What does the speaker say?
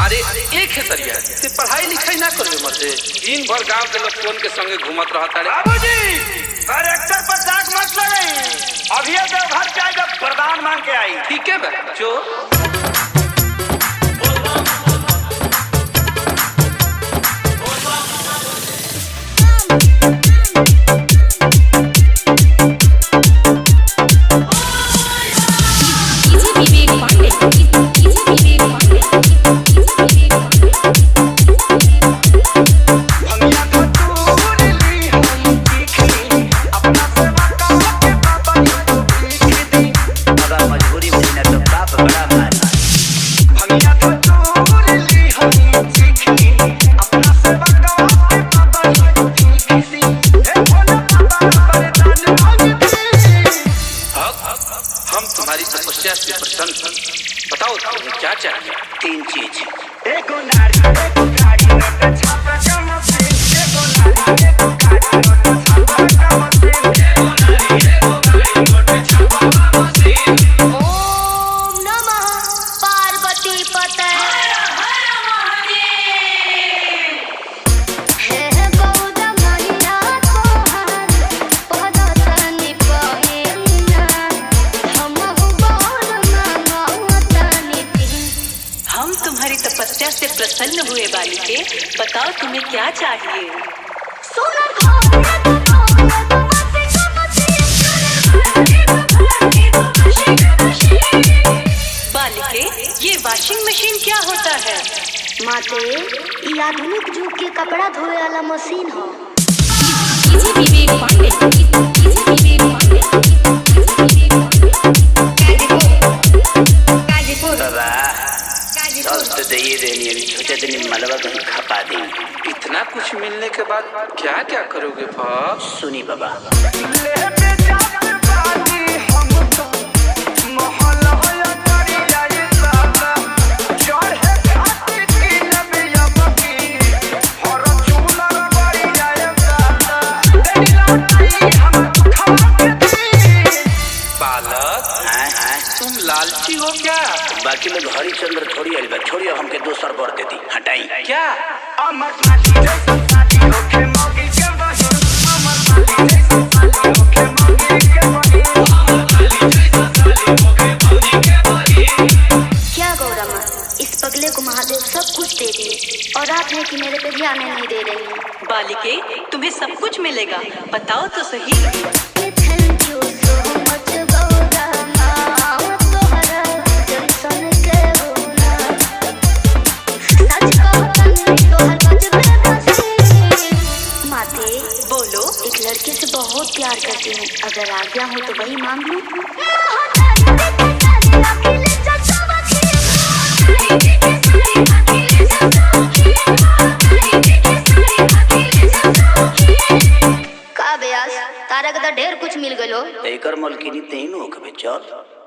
अरे एक है तरिया ते पढ़ाई लिखाई ना कर ले मर्दे, दिन भर गांव के लोग कौन के संगे घूमत रहता रे। बाबूजी करेक्टर पर दाग मत लगाई, अभी देवघर जाए जब प्रदान मांग के आई। ठीक है बे जो तुम्हारी तपस्या से प्रसन्न हूं। बताओ तुम्हें क्या चाहिए? 3 चीज। एक नारी, एक गाड़ी, एक छापा का मशीन, एक नारी, एक गाड़ी, एक छापा का मशीन, एक नारी, एक गाड़ी, एक छापा का मशीन। ओम नमः पार्वती पते। हम तुम्हारी तपस्या से प्रसन्न हुए बालिके, बताओ तुम्हें क्या चाहिए? बालिके ये वॉशिंग मशीन क्या होता है? माते ये आधुनिक युग के कपड़ा धोए वाला मशीन हो। छोटे दिन मलबा कहीं खपा दे। इतना कुछ मिलने के बाद क्या क्या करोगे भाव? सुनी बाबा तुम लालची हो क्या? बाकी लोग हरिचंद्र थोड़ी आइल बा, छोड़ी हमके दोसर बर देती हटाई क्या? क्या गौरमा, इस पगले को महादेव सब कुछ दे दिए और आप हैं कि मेरे पे ध्यान नहीं दे रही हैं। बालिके तुम्हें सब कुछ मिलेगा, बताओ तो सही। बोलो। एक लड़के से बहुत प्यार करती हूँ, अगर आज्ञा हो तो वही मांग लूं। का बेयास तारा के ढेर कुछ मिल गलो। एकर मलकिनी तेन हो के चल।